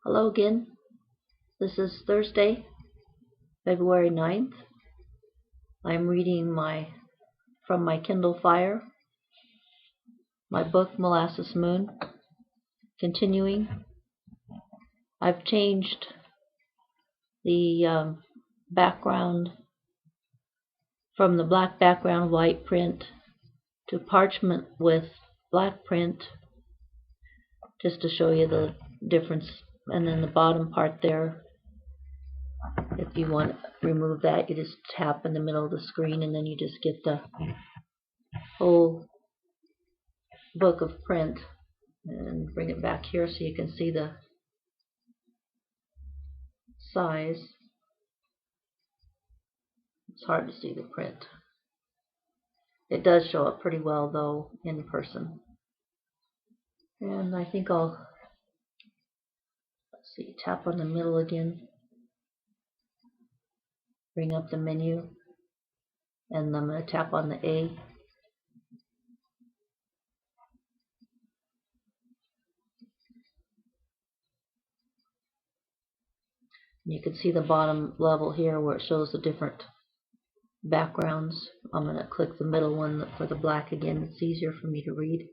Hello again. This is Thursday, February 9th. I'm reading from my Kindle Fire, my book Molasses Moon. Continuing, I've changed the background from the black background white print to parchment with black print, just to show you the difference. And then the bottom part there, if you want to remove that, you just tap in the middle of the screen and then you just get the whole book of print. And bring it back here so you can see the size. It's hard to see the print. It does show up pretty well though in person. And I think I'll, let's see, tap on the middle again. Bring up the menu. And I'm going to tap on the A. You can see the bottom level here where it shows the different backgrounds. I'm going to click the middle one for the black again. It's easier for me to read.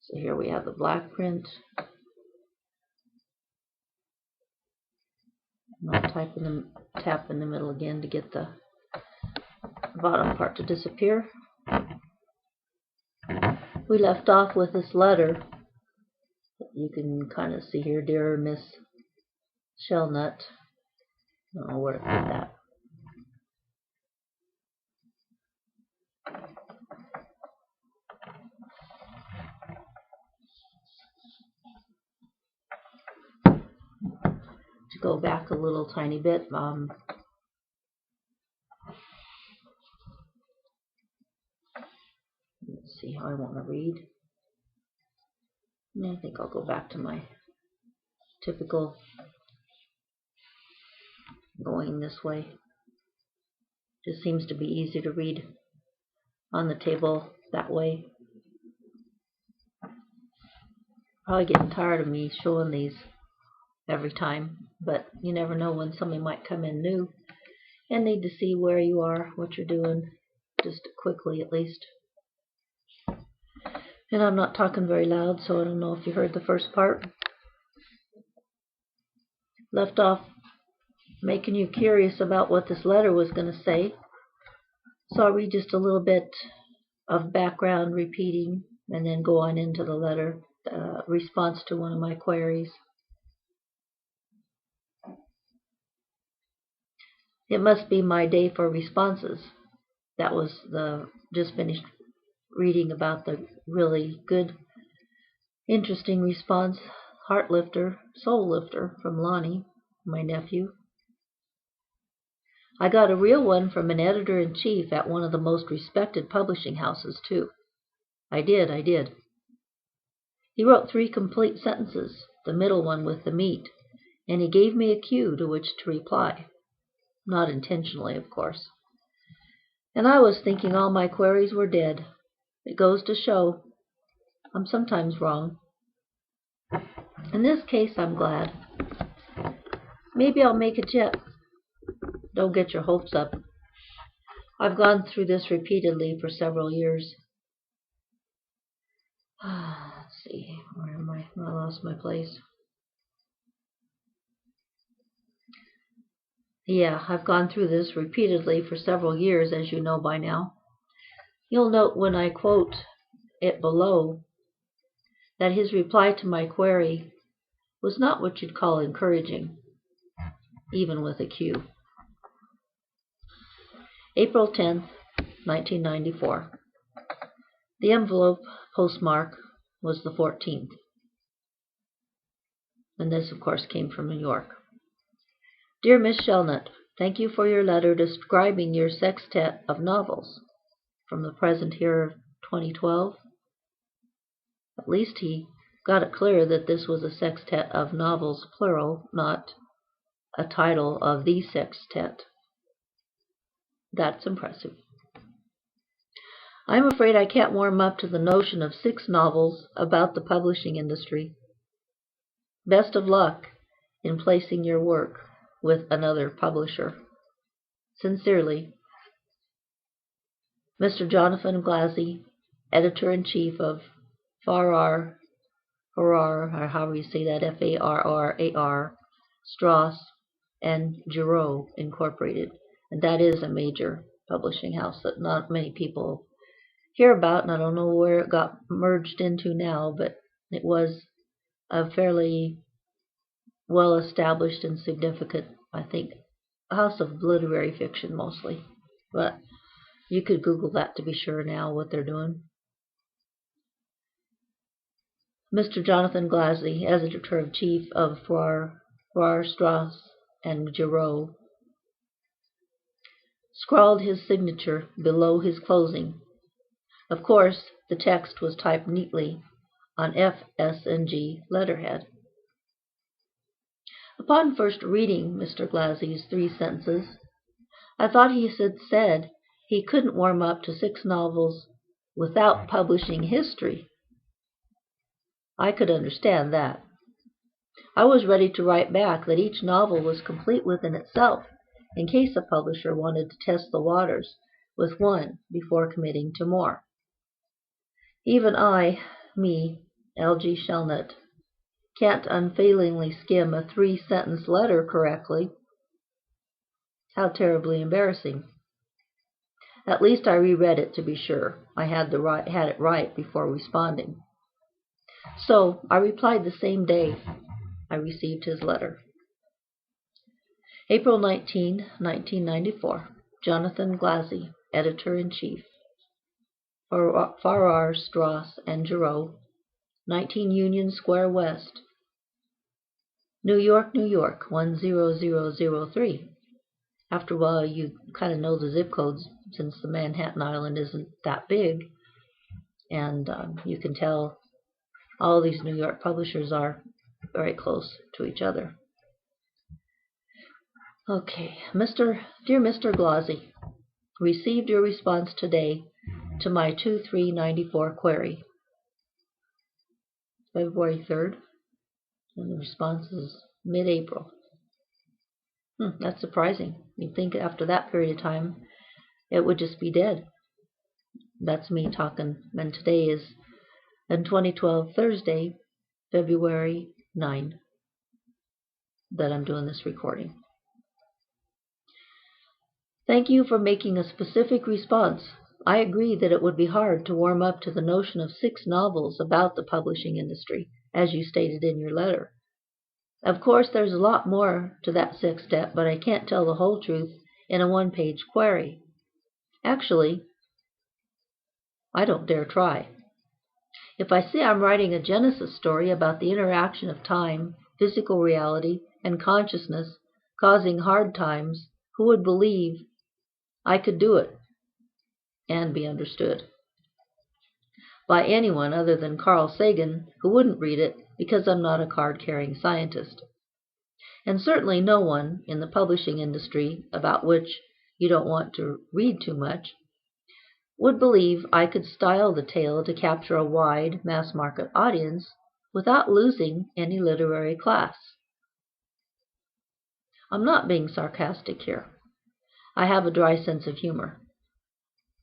So here we have the black print. And I'll tap in the middle again to get the bottom part to disappear. We left off with this letter. You can kind of see here, Dear Miss Shelnutt. I don't know where to put that. To go back a little tiny bit, let's see how I want to read. And I think I'll go back to my typical going this way. Just seems to be easy to read on the table that way. Probably getting tired of me showing these every time, but you never know when somebody might come in new and need to see where you are, what you're doing, just quickly at least. And I'm not talking very loud, so I don't know if you heard the first part. Left off making you curious about what this letter was going to say. So I'll read just a little bit of background repeating and then go on into the letter, response to one of my queries. It must be my day for responses. That was the just finished reading about the really good, interesting response, heart lifter, soul lifter from Lonnie, my nephew. I got a real one from an editor-in-chief at one of the most respected publishing houses, too. I did. He wrote 3 complete sentences, the middle one with the meat, and he gave me a cue to which to reply. Not intentionally, of course. And I was thinking all my queries were dead. It goes to show I'm sometimes wrong. In this case, I'm glad. Maybe I'll make it yet. Don't get your hopes up. I've gone through this repeatedly for several years. Let's see, where am I? I lost my place. Yeah, I've gone through this repeatedly for several years, as you know by now. You'll note when I quote it below that his reply to my query was not what you'd call encouraging, even with a cue. April 10th, 1994. The envelope postmark was the 14th. And this, of course, came from New York. Dear Miss Shelnutt, thank you for your letter describing your sextet of novels. From the present here of 2012. At least he got it clear that this was a sextet of novels, plural, not a title of the sextet. That's impressive. I'm afraid I can't warm up to the notion of 6 novels about the publishing industry. Best of luck in placing your work with another publisher. Sincerely, Mr. Jonathan Glassi, Editor-in-Chief of Farrar, or however you say that, Farrar, Straus, and Giroux Incorporated. And that is a major publishing house that not many people hear about, and I don't know where it got merged into now, but it was a fairly well-established and significant, I think, house of literary fiction mostly. But you could Google that to be sure now what they're doing. Mr. Jonathan Glassi, Editor-in-Chief of Farrar, Straus, and Giroux, scrawled his signature below his closing. Of course, the text was typed neatly on FS&G letterhead. Upon first reading Mr. Glassi's 3 sentences, I thought he had said he couldn't warm up to 6 novels without publishing history. I could understand that. I was ready to write back that each novel was complete within itself, in case a publisher wanted to test the waters with one before committing to more. Even me, L.G. Shelnutt, can't unfailingly skim a 3-sentence letter correctly. How terribly embarrassing. At least I reread it to be sure I had it right before responding. So I replied the same day I received his letter. April 19, 1994. Jonathan Glassi, Editor-in-Chief. Farrar, Straus, and Giroux, 19 Union Square West, New York, New York, 10003. After a while, you kind of know the zip codes since the Manhattan Island isn't that big, and you can tell all these New York publishers are very close to each other. Okay, dear Mr. Glassi, received your response today to my 2394 query. February 3rd, and the response is mid-April. That's surprising. You'd think after that period of time it would just be dead. That's me talking, and today is in 2012 Thursday, February 9, that I'm doing this recording. Thank you for making a specific response. I agree that it would be hard to warm up to the notion of 6 novels about the publishing industry, as you stated in your letter. Of course, there's a lot more to that sextet, but I can't tell the whole truth in a 1-page query. Actually, I don't dare try. If I say I'm writing a Genesis story about the interaction of time, physical reality, and consciousness causing hard times, who would believe I could do it and be understood? By anyone other than Carl Sagan, who wouldn't read it because I'm not a card-carrying scientist. And certainly no one in the publishing industry, about which you don't want to read too much, would believe I could style the tale to capture a wide mass-market audience without losing any literary class. I'm not being sarcastic here. I have a dry sense of humor,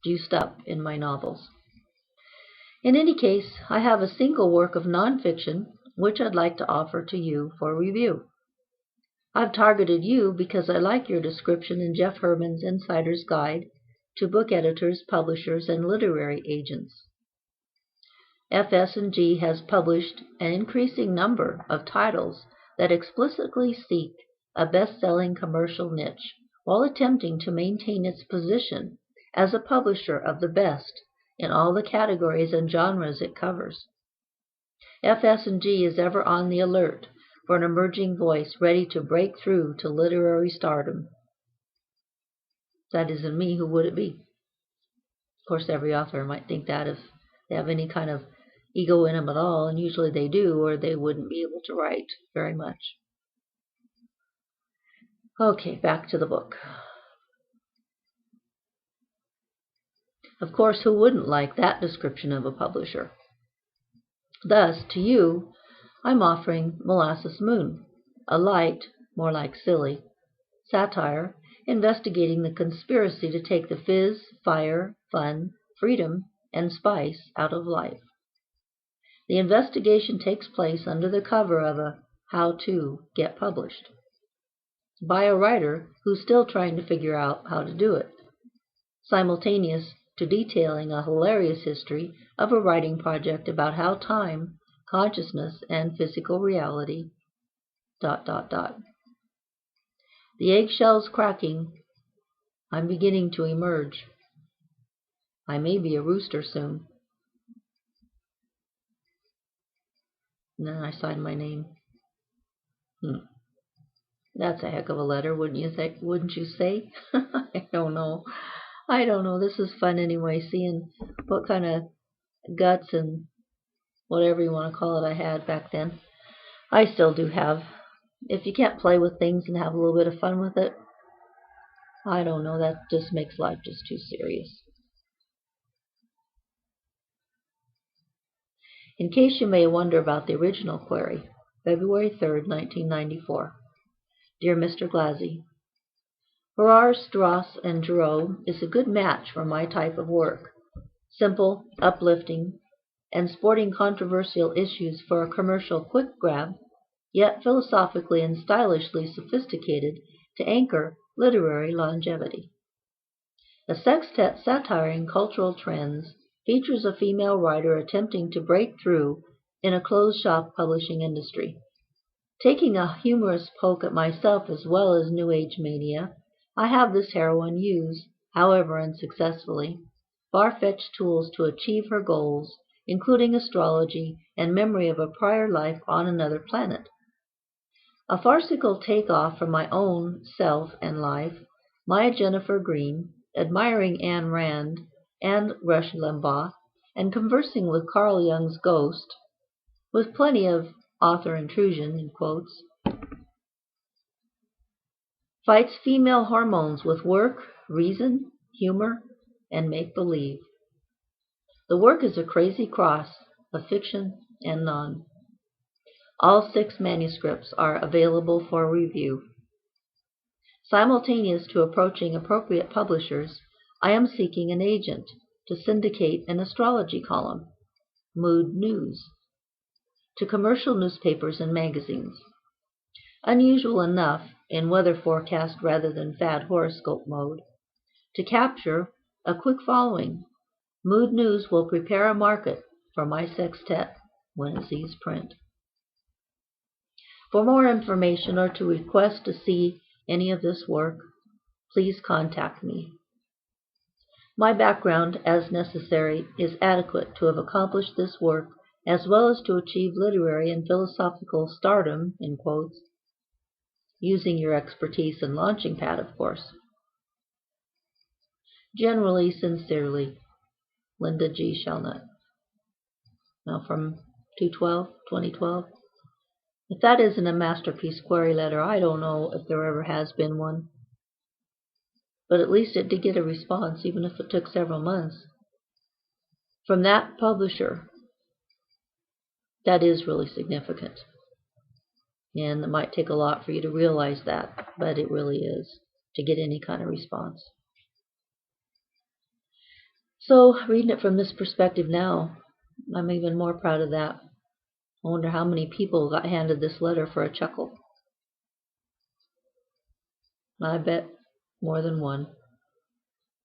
juiced up in my novels. In any case, I have a single work of nonfiction which I'd like to offer to you for review. I've targeted you because I like your description in Jeff Herman's Insider's Guide to Book Editors, Publishers, and Literary Agents. FS&G has published an increasing number of titles that explicitly seek a best-selling commercial niche while attempting to maintain its position as a publisher of the best in all the categories and genres it covers. FS&G is ever on the alert for an emerging voice ready to break through to literary stardom. That isn't me, who would it be? Of course, every author might think that if they have any kind of ego in them at all, and usually they do, or they wouldn't be able to write very much. Okay, back to the book. Of course, who wouldn't like that description of a publisher? Thus, to you, I'm offering Molasses Moon, a light, more like silly, satire investigating the conspiracy to take the fizz, fire, fun, freedom, and spice out of life. The investigation takes place under the cover of a how-to get published by a writer who's still trying to figure out how to do it, simultaneous to detailing a hilarious history of a writing project about how time, consciousness, and physical reality ... The eggshell's cracking. I'm beginning to emerge. I may be a rooster soon. And then I signed my name. That's a heck of a letter, wouldn't you say? I don't know. This is fun anyway, seeing what kind of guts and whatever you want to call it I had back then. I still do have. If you can't play with things and have a little bit of fun with it, I don't know, that just makes life just too serious. In case you may wonder about the original query, February 3rd, 1994. Dear Mr. Glassi, Farrar, Straus, and Giroux is a good match for my type of work. Simple, uplifting, and sporting controversial issues for a commercial quick grab, yet philosophically and stylishly sophisticated to anchor literary longevity. A sextet satiring cultural trends features a female writer attempting to break through in a closed-shop publishing industry. Taking a humorous poke at myself as well as New Age mania, I have this heroine use, however unsuccessfully, far-fetched tools to achieve her goals, including astrology and memory of a prior life on another planet. A farcical takeoff from my own self and life, Maya Jennifer Green, admiring Ayn Rand and Rush Limbaugh, and conversing with Carl Jung's ghost, with plenty of author intrusion, in quotes, fights female hormones with work, reason, humor, and make-believe. The work is a crazy cross of fiction and non. All 6 manuscripts are available for review. Simultaneous to approaching appropriate publishers, I am seeking an agent to syndicate an astrology column, Mood News, to commercial newspapers and magazines. Unusual enough, in weather forecast rather than fad horoscope mode, to capture a quick following. Mood News will prepare a market for my sextet when it sees print. For more information or to request to see any of this work, please contact me. My background, as necessary, is adequate to have accomplished this work as well as to achieve literary and philosophical stardom, in quotes, using your expertise and launching pad, of course. Generally, sincerely, Linda G. Shelnutt. Now from 2012. If that isn't a masterpiece query letter, I don't know if there ever has been one. But at least it did get a response, even if it took several months. From that publisher, that is really significant. And it might take a lot for you to realize that, but it really is, to get any kind of response. So, reading it from this perspective now, I'm even more proud of that. I wonder how many people got handed this letter for a chuckle. I bet more than one.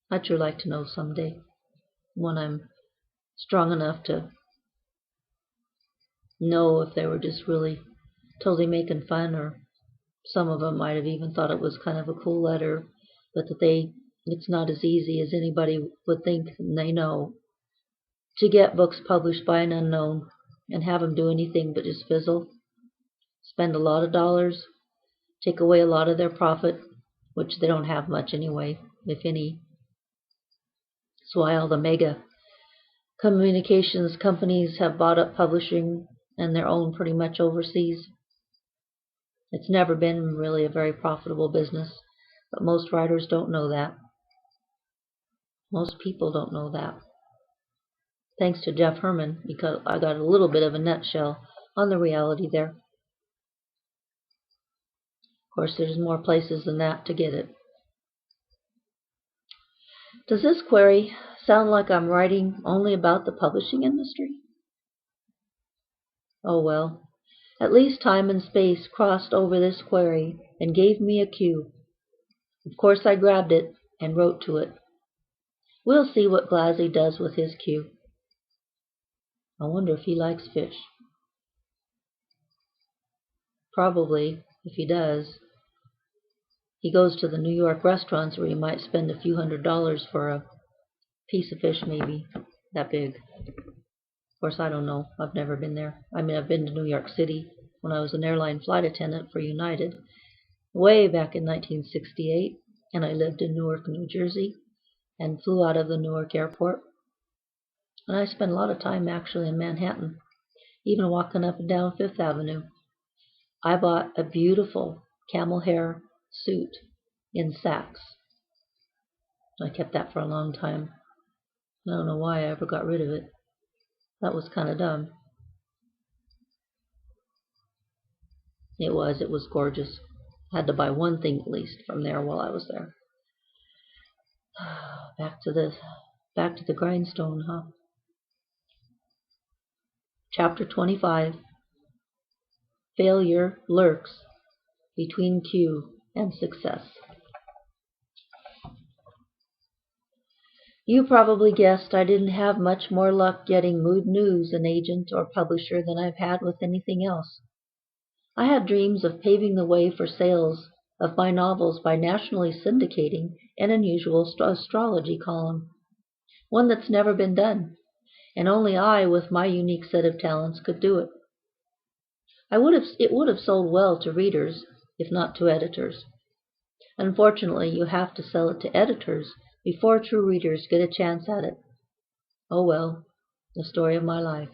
I'd sure like to know someday, when I'm strong enough to know if they were just really totally making fun, or some of them might have even thought it was kind of a cool letter, but that it's not as easy as anybody would think and they know to get books published by an unknown and have them do anything but just fizzle, spend a lot of dollars, take away a lot of their profit, which they don't have much anyway, if any. That's why all the mega communications companies have bought up publishing and their own pretty much overseas. It's never been really a very profitable business, but most writers don't know that. Most people don't know that. Thanks to Jeff Herman, because I got a little bit of a nutshell on the reality there. Of course, there's more places than that to get it. Does this query sound like I'm writing only about the publishing industry? Oh well, at least time and space crossed over this query and gave me a cue. Of course I grabbed it and wrote to it. We'll see what Glassi does with his cue. I wonder if he likes fish. Probably, if he does. He goes to the New York restaurants where you might spend a few $100s for a piece of fish, maybe that big. Of course, I don't know. I've never been there. I mean, I've been to New York City when I was an airline flight attendant for United, way back in 1968, and I lived in Newark, New Jersey, and flew out of the Newark airport. And I spent a lot of time actually in Manhattan, even walking up and down Fifth Avenue. I bought a beautiful camel hair suit in Saks. I kept that for a long time. I don't know why I ever got rid of it. That was kind of dumb. It was gorgeous. I had to buy one thing at least from there while I was there. Back to the grindstone, huh? Chapter 25. Failure lurks between cue and success. You probably guessed I didn't have much more luck getting Mood News an agent or publisher than I've had with anything else. I had dreams of paving the way for sales of my novels by nationally syndicating an unusual astrology column, one that's never been done, and only I, with my unique set of talents, could do it. It would have sold well to readers, if not to editors. Unfortunately, you have to sell it to editors before true readers get a chance at it. Oh well, the story of my life.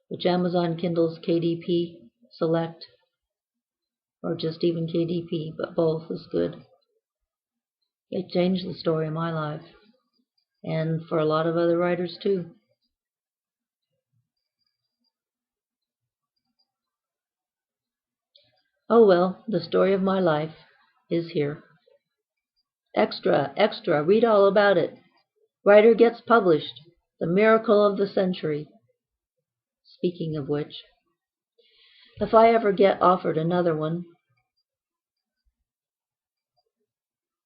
Which Amazon Kindle's KDP Select, or just even KDP, but both is good. It changed the story of my life, and for a lot of other writers too. Oh well, the story of my life is here. Extra, extra, read all about it. Writer gets published. The miracle of the century. Speaking of which, if I ever get offered another one,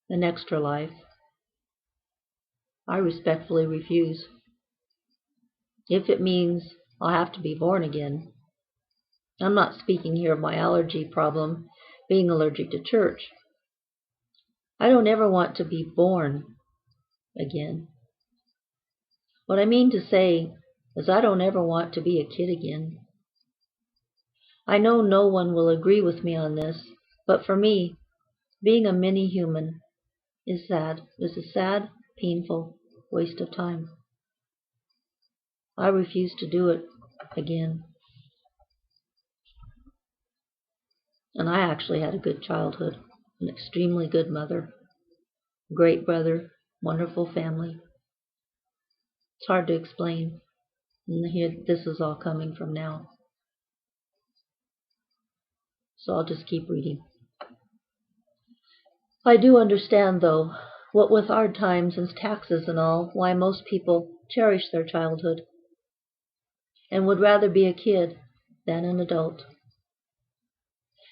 an extra life, I respectfully refuse. If it means I'll have to be born again. I'm not speaking here of my allergy problem, being allergic to church. I don't ever want to be born again. What I mean to say is I don't ever want to be a kid again. I know no one will agree with me on this, but for me, being a mini-human is a sad, painful waste of time. I refuse to do it again. And I actually had a good childhood, an extremely good mother, great brother, wonderful family. It's hard to explain, and here this is all coming from now. So I'll just keep reading. I do understand, though, what with hard times and taxes and all, why most people cherish their childhood and would rather be a kid than an adult.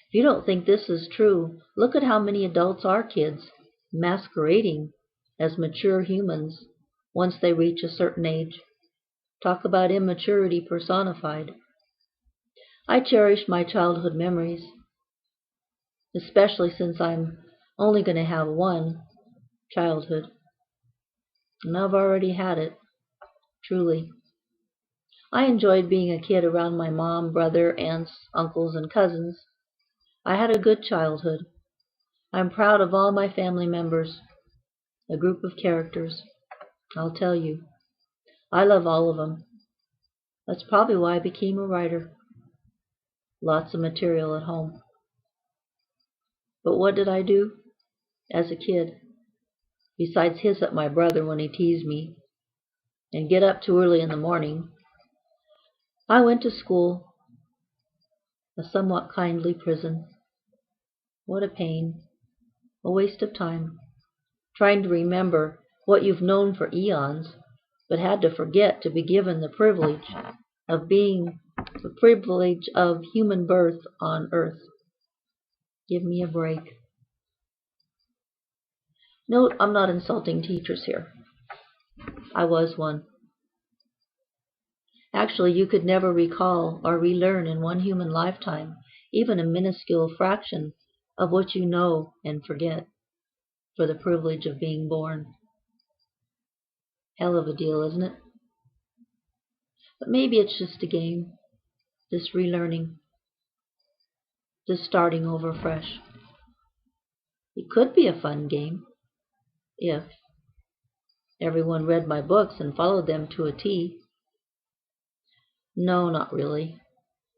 If you don't think this is true, look at how many adults are kids, masquerading as mature humans once they reach a certain age. Talk about immaturity personified. I cherish my childhood memories, especially since I'm only going to have one childhood. And I've already had it, truly. I enjoyed being a kid around my mom, brother, aunts, uncles, and cousins. I had a good childhood. I'm proud of all my family members, a group of characters. I'll tell you, I love all of them. That's probably why I became a writer. Lots of material at home. But what did I do as a kid, besides hiss at my brother when he teased me and get up too early in the morning? I went to school, a somewhat kindly prison. What a pain, a waste of time, trying to remember what you've known for eons, but had to forget to be given the privilege of human birth on Earth. Give me a break. Note, I'm not insulting teachers here. I was one. Actually, you could never recall or relearn in one human lifetime even a minuscule fraction of what you know and forget for the privilege of being born. Hell of a deal, isn't it? But maybe it's just a game, just relearning, just starting over fresh. It could be a fun game if everyone read my books and followed them to a T. No, not really.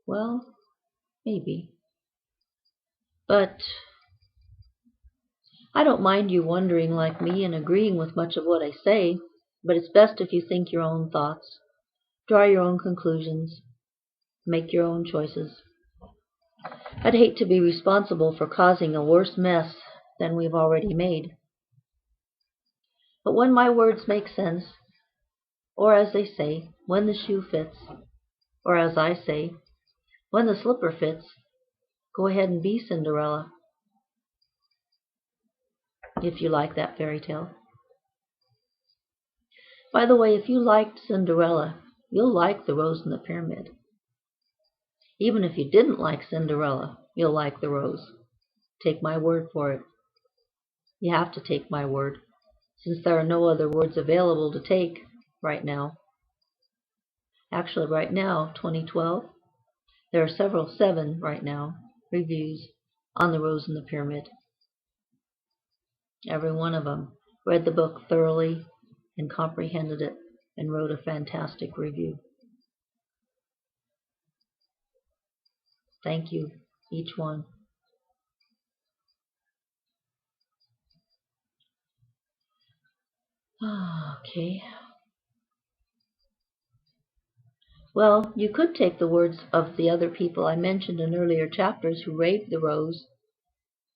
Well, maybe. But I don't mind you wondering like me and agreeing with much of what I say, but it's best if you think your own thoughts, draw your own conclusions, make your own choices. I'd hate to be responsible for causing a worse mess than we've already made. But when my words make sense, or as they say, when the shoe fits, or as I say, when the slipper fits, go ahead and be Cinderella, if you like that fairy tale. By the way, if you liked Cinderella, you'll like The Rose in the Pyramid. Even if you didn't like Cinderella, you'll like The Rose. Take my word for it. You have to take my word, since there are no other words available to take right now. Actually, right now, 2012, there are seven right now, reviews on The Rose in the Pyramid. Every one of them read the book thoroughly and comprehended it and wrote a fantastic review. Thank you, each one. Okay. Well, you could take the words of the other people I mentioned in earlier chapters who raved The Rose.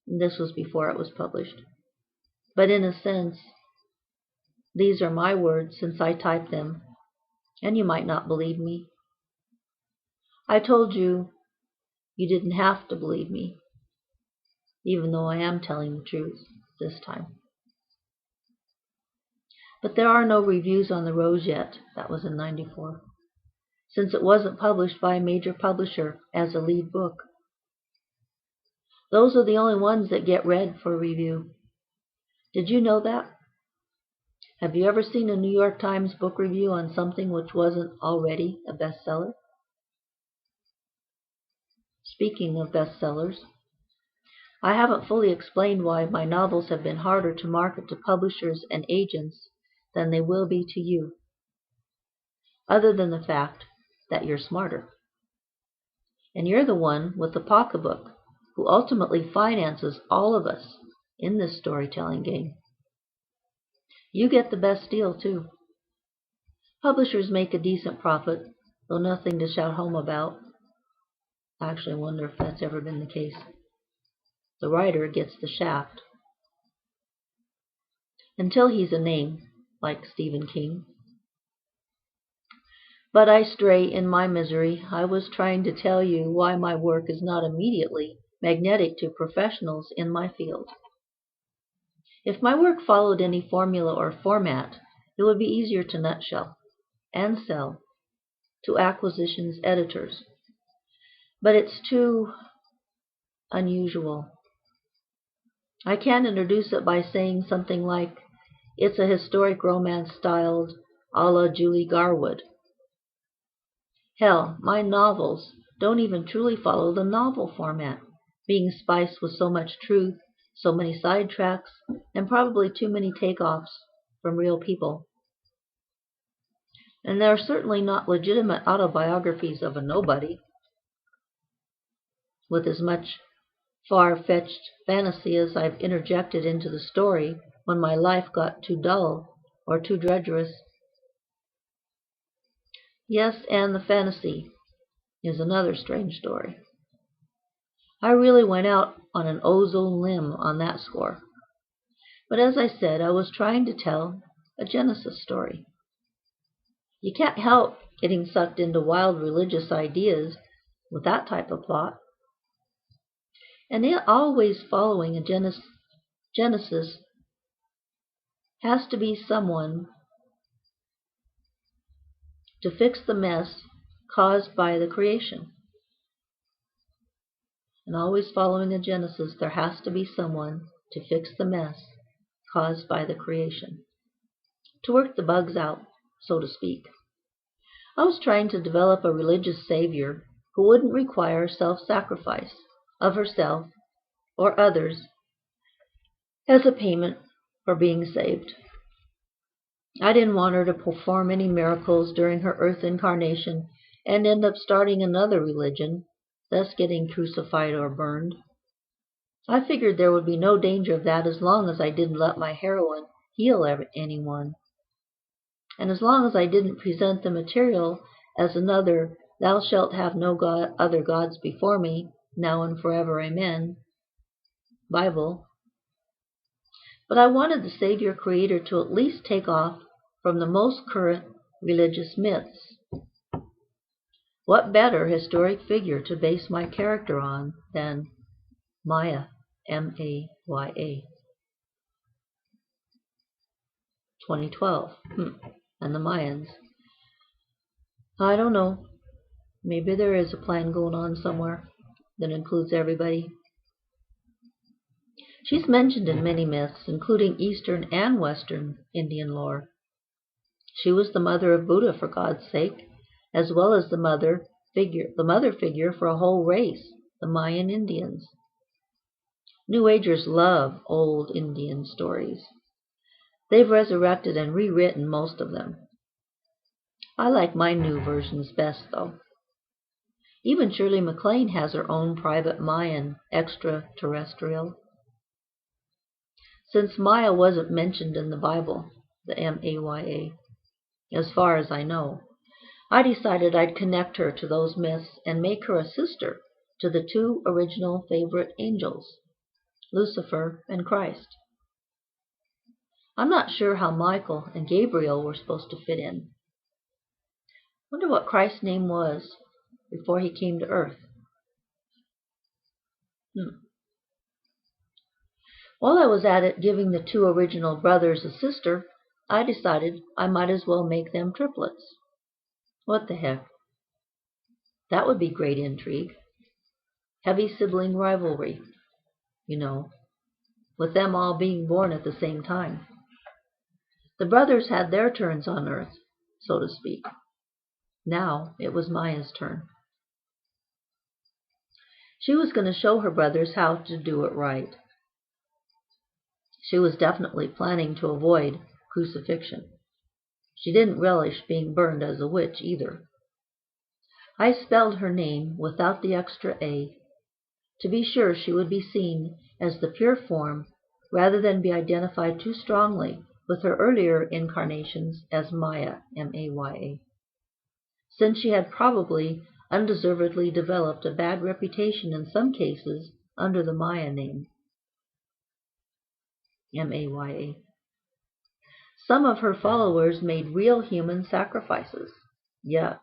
This was before it was published. But in a sense, these are my words since I typed them, and you might not believe me. I told you you didn't have to believe me, even though I am telling the truth this time. But there are no reviews on The Rose yet. That was in '94, since it wasn't published by a major publisher as a lead book. Those are the only ones that get read for review. Did you know that? Have you ever seen a New York Times book review on something which wasn't already a bestseller? Speaking of bestsellers, I haven't fully explained why my novels have been harder to market to publishers and agents than they will be to you, other than the fact that you're smarter. And you're the one with the pocketbook who ultimately finances all of us in this storytelling game. You get the best deal, too. Publishers make a decent profit, though nothing to shout home about. I actually wonder if that's ever been the case. The writer gets the shaft. Until he's a name, like Stephen King. But I stray in my misery. I was trying to tell you why my work is not immediately magnetic to professionals in my field. If my work followed any formula or format, it would be easier to nutshell and sell to acquisitions editors. But it's too unusual. I can't introduce it by saying something like, it's a historic romance styled a la Julie Garwood. Hell, my novels don't even truly follow the novel format, being spiced with so much truth, so many sidetracks, and probably too many takeoffs from real people. And they're certainly not legitimate autobiographies of a nobody with as much far-fetched fantasies I've interjected into the story when my life got too dull or too drudgerous. Yes, and the fantasy is another strange story. I really went out on an ozone limb on that score. But as I said, I was trying to tell a Genesis story. You can't help getting sucked into wild religious ideas with that type of plot. And always following a Genesis has to be someone to fix the mess caused by the creation. And always following a Genesis, there has to be someone to fix the mess caused by the creation. To work the bugs out, so to speak. I was trying to develop a religious savior who wouldn't require self-sacrifice of herself or others as a payment for being saved. I didn't want her to perform any miracles during her earth incarnation and end up starting another religion, thus getting crucified or burned. I figured there would be no danger of that as long as I didn't let my heroine heal anyone. And as long as I didn't present the material as another "thou shalt have no other gods before me, now and forever, amen" Bible. But I wanted the Savior Creator to at least take off from the most current religious myths. What better historic figure to base my character on than Maya, M-A-Y-A. 2012. And the Mayans. I don't know. Maybe there is a plan going on somewhere that includes everybody. She's mentioned in many myths, including Eastern and Western Indian lore. She was the mother of Buddha, for God's sake, as well as the mother figure for a whole race, the Mayan Indians. New Agers love old Indian stories. They've resurrected and rewritten most of them. I like my new versions best, though. Even Shirley MacLaine has her own private Mayan extraterrestrial. Since Maya wasn't mentioned in the Bible, the M-A-Y-A, as far as I know, I decided I'd connect her to those myths and make her a sister to the two original favorite angels, Lucifer and Christ. I'm not sure how Michael and Gabriel were supposed to fit in. Wonder what Christ's name was before he came to Earth. While I was at it giving the two original brothers a sister, I decided I might as well make them triplets. What the heck? That would be great intrigue. Heavy sibling rivalry, with them all being born at the same time. The brothers had their turns on Earth, so to speak. Now it was Maya's turn. She was going to show her brothers how to do it right. She was definitely planning to avoid crucifixion. She didn't relish being burned as a witch either. I spelled her name without the extra A, to be sure she would be seen as the pure form rather than be identified too strongly with her earlier incarnations as Maya, M-A-Y-A, since she had probably undeservedly developed a bad reputation in some cases under the Maya name, M-A-Y-A. Some of her followers made real human sacrifices. Yuck.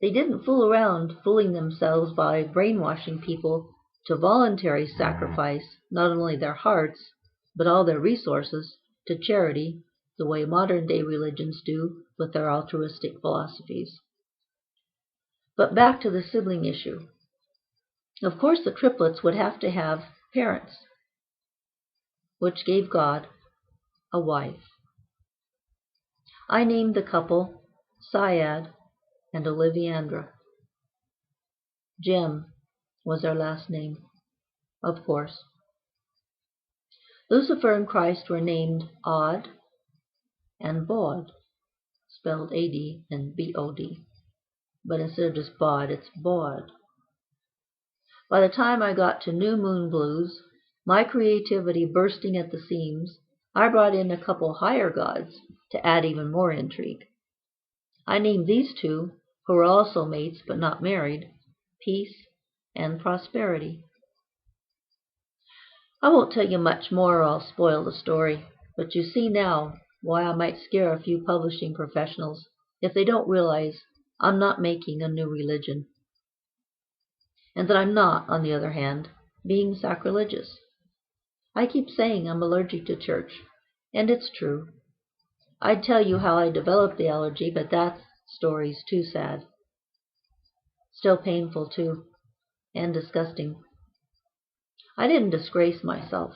They didn't fool around fooling themselves by brainwashing people to voluntarily sacrifice not only their hearts, but all their resources to charity, the way modern-day religions do with their altruistic philosophies. But back to the sibling issue. Of course, the triplets would have to have parents, which gave God a wife. I named the couple Syed and Oliviandra. Gem was their last name, of course. Lucifer and Christ were named Od and Bod, spelled A-D and B-O-D. But instead of just Bod, it's Bod. By the time I got to New Moon Blues, my creativity bursting at the seams, I brought in a couple higher gods to add even more intrigue. I named these two, who were also mates but not married, Peace and Prosperity. I won't tell you much more or I'll spoil the story, but you see now why I might scare a few publishing professionals if they don't realize I'm not making a new religion. And that I'm not, on the other hand, being sacrilegious. I keep saying I'm allergic to church, and it's true. I'd tell you how I developed the allergy, but that story's too sad. Still painful, too, and disgusting. I didn't disgrace myself,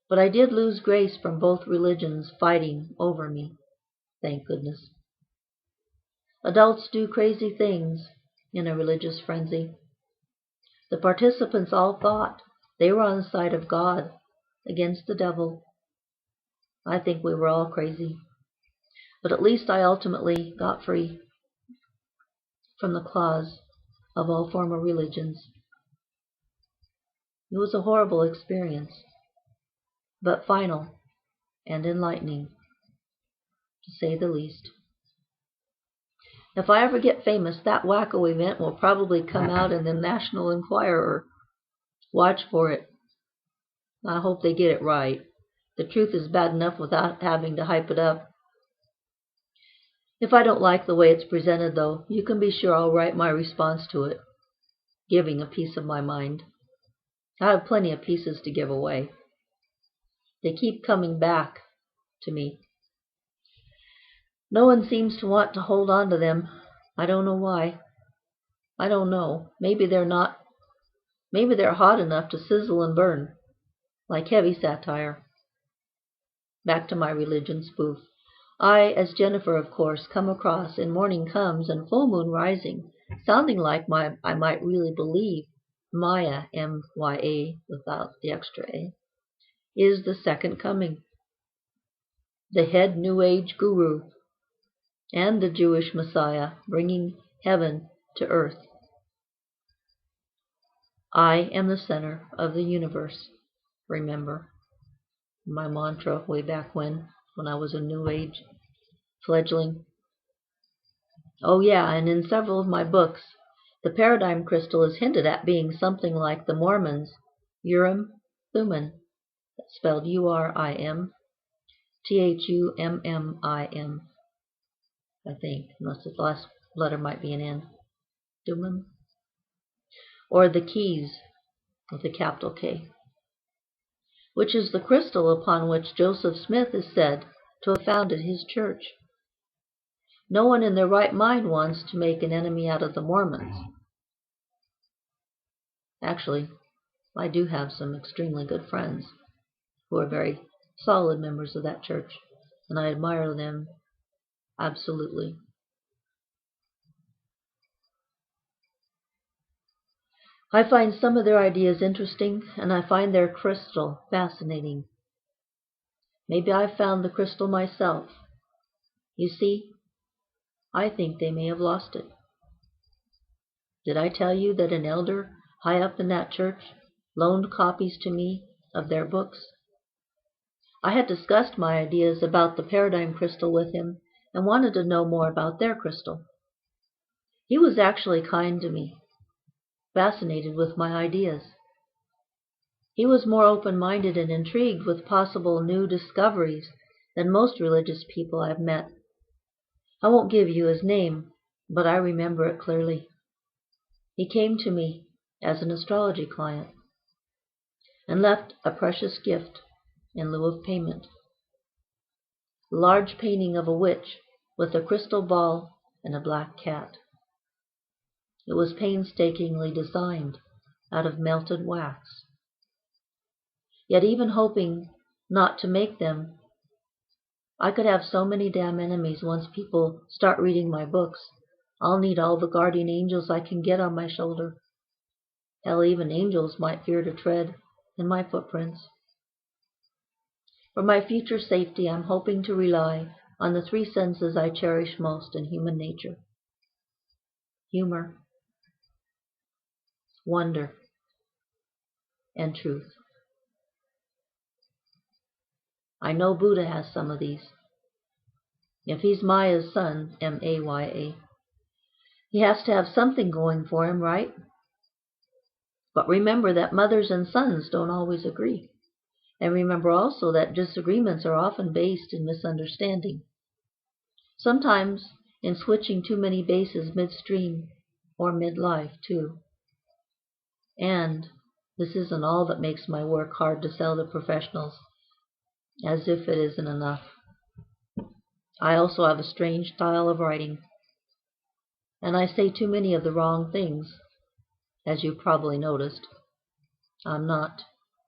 but I did lose grace from both religions fighting over me, thank goodness. Adults do crazy things in a religious frenzy. The participants all thought they were on the side of God against the devil. I think we were all crazy, but at least I ultimately got free from the claws of all former religions. It was a horrible experience, but final and enlightening, to say the least. If I ever get famous, that wacko event will probably come out in the National Enquirer. Watch for it. I hope they get it right. The truth is bad enough without having to hype it up. If I don't like the way it's presented, though, you can be sure I'll write my response to it, giving a piece of my mind. I have plenty of pieces to give away. They keep coming back to me. No one seems to want to hold on to them. I don't know why. I don't know. Maybe they're hot enough to sizzle and burn, like heavy satire. Back to my religion spoof. I, as Jennifer, of course, come across in Morning Comes and Full Moon Rising, sounding like I might really believe Mya, M-Y-A, without the extra A, is the second coming. The head New Age guru and the Jewish Messiah bringing heaven to earth. I am the center of the universe, remember. My mantra way back when I was a New Age fledgling. Oh yeah, and in several of my books, the paradigm crystal is hinted at being something like the Mormons' Urim Thummim, spelled U-R-I-M, Thummim, I think, unless the last letter might be an N. Thummim. Or the keys, with a capital K, which is the crystal upon which Joseph Smith is said to have founded his church. No one in their right mind wants to make an enemy out of the Mormons. Actually, I do have some extremely good friends who are very solid members of that church, and I admire them absolutely. I find some of their ideas interesting, and I find their crystal fascinating. Maybe I've found the crystal myself. You see, I think they may have lost it. Did I tell you that an elder high up in that church loaned copies to me of their books? I had discussed my ideas about the paradigm crystal with him and wanted to know more about their crystal. He was actually kind to me, fascinated with my ideas. He was more open-minded and intrigued with possible new discoveries than most religious people I've met. I won't give you his name, but I remember it clearly. He came to me as an astrology client and left a precious gift in lieu of payment. A large painting of a witch with a crystal ball and a black cat. It was painstakingly designed out of melted wax. Yet even hoping not to make them, I could have so many damn enemies once people start reading my books. I'll need all the guardian angels I can get on my shoulder. Hell, even angels might fear to tread in my footprints. For my future safety, I'm hoping to rely on the three senses I cherish most in human nature. Humor, wonder, and truth. I know Buddha has some of these. If he's Maya's son, M-A-Y-A, he has to have something going for him, right? But remember that mothers and sons don't always agree. And remember also that disagreements are often based in misunderstanding. Sometimes in switching too many bases midstream or midlife, too. And this isn't all that makes my work hard to sell to professionals, as if it isn't enough. I also have a strange style of writing, and I say too many of the wrong things, as you probably noticed. I'm not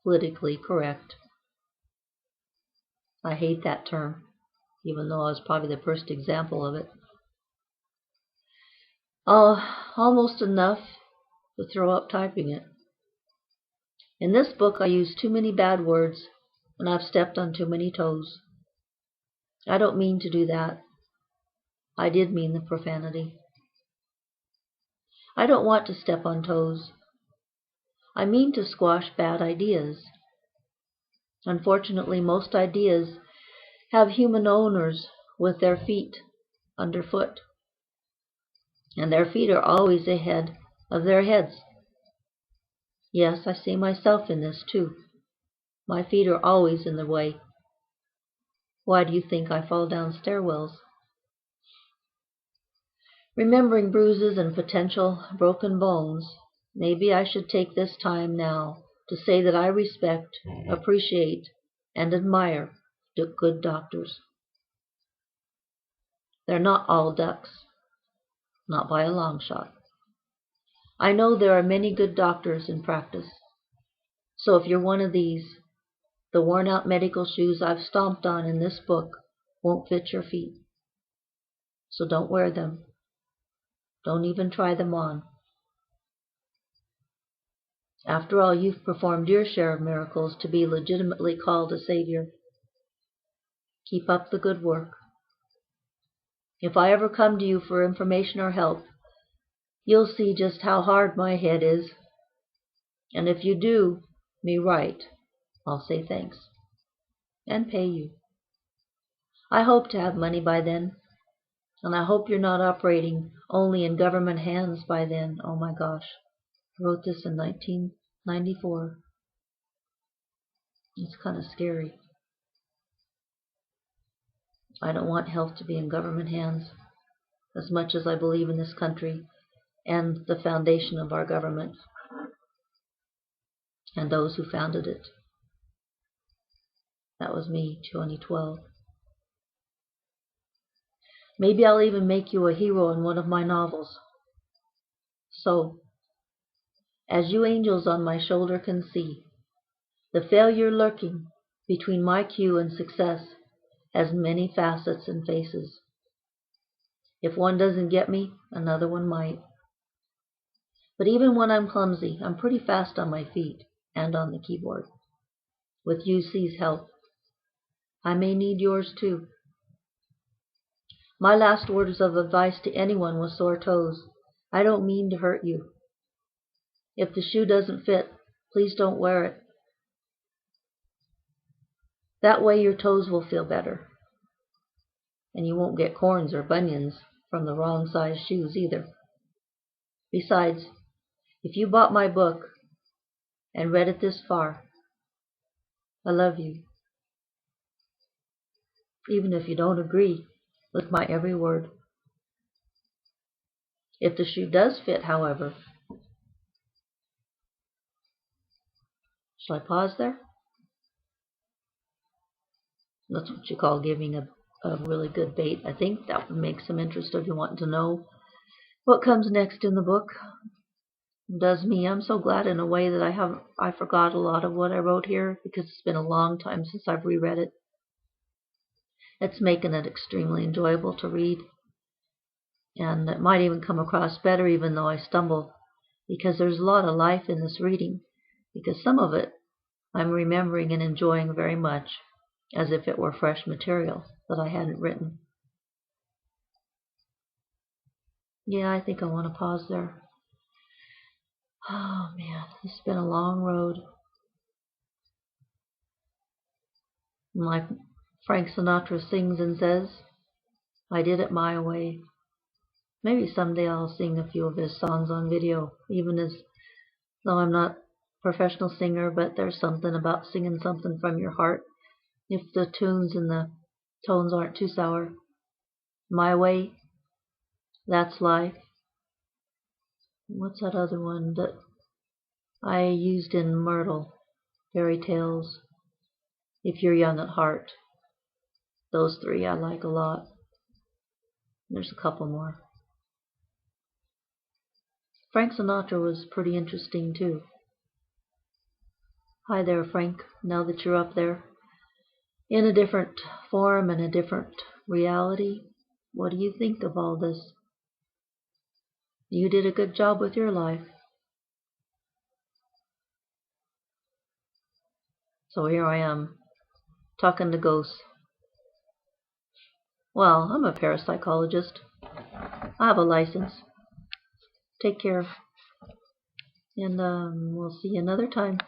politically correct. I hate that term, even though I was probably the first example of it. Almost enough to throw up typing it. In this book, I use too many bad words, and I've stepped on too many toes. I don't mean to do that. I did mean the profanity. I don't want to step on toes. I mean to squash bad ideas. Unfortunately, most ideas have human owners with their feet underfoot, and their feet are always ahead of their heads. Yes, I see myself in this too. My feet are always in the way. Why do you think I fall down stairwells? Remembering bruises and potential broken bones, maybe I should take this time now to say that I respect, appreciate, and admire good doctors. They're not all ducks, not by a long shot. I know there are many good doctors in practice. So if you're one of these, the worn-out medical shoes I've stomped on in this book won't fit your feet. So don't wear them. Don't even try them on. After all, you've performed your share of miracles to be legitimately called a savior. Keep up the good work. If I ever come to you for information or help, you'll see just how hard my head is. And if you do me right, I'll say thanks and pay you. I hope to have money by then, and I hope you're not operating only in government hands by then. Oh my gosh, I wrote this in 1994. It's kind of scary. I don't want health to be in government hands, as much as I believe in this country and the foundation of our government and those who founded it. That was me, 2012. Maybe I'll even make you a hero in one of my novels. So, as you angels on my shoulder can see, the failure lurking between my cue and success has many facets and faces. If one doesn't get me, another one might. But even when I'm clumsy, I'm pretty fast on my feet and on the keyboard. With UC's help. I may need yours too. My last words of advice to anyone with sore toes: I don't mean to hurt you. If the shoe doesn't fit, please don't wear it. That way your toes will feel better. And you won't get corns or bunions from the wrong size shoes either. Besides, if you bought my book and read it this far, I love you. Even if you don't agree with my every word. If the shoe does fit, however, shall I pause there? That's what you call giving a really good bait. I think that would make some interest if you want to know what comes next in the book. Does me. I'm so glad in a way that I forgot a lot of what I wrote here because it's been a long time since I've reread it. It's making it extremely enjoyable to read. And it might even come across better even though I stumble, because there's a lot of life in this reading, because some of it I'm remembering and enjoying very much, as if it were fresh material that I hadn't written. Yeah, I think I want to pause there. Oh man, it's been a long road. Like Frank Sinatra sings and says, I did it my way. Maybe someday I'll sing a few of his songs on video, even as though I'm not a professional singer, but there's something about singing something from your heart if the tunes and the tones aren't too sour. My way, that's life. What's that other one that I used in Myrtle? Fairy tales. If you're young at heart. Those three I like a lot. There's a couple more. Frank Sinatra was pretty interesting too. Hi there, Frank, now that you're up there. In a different form and a different reality, what do you think of all this? You did a good job with your life. So here I am, talking to ghosts. Well, I'm a parapsychologist. I have a license. Take care. And we'll see you another time.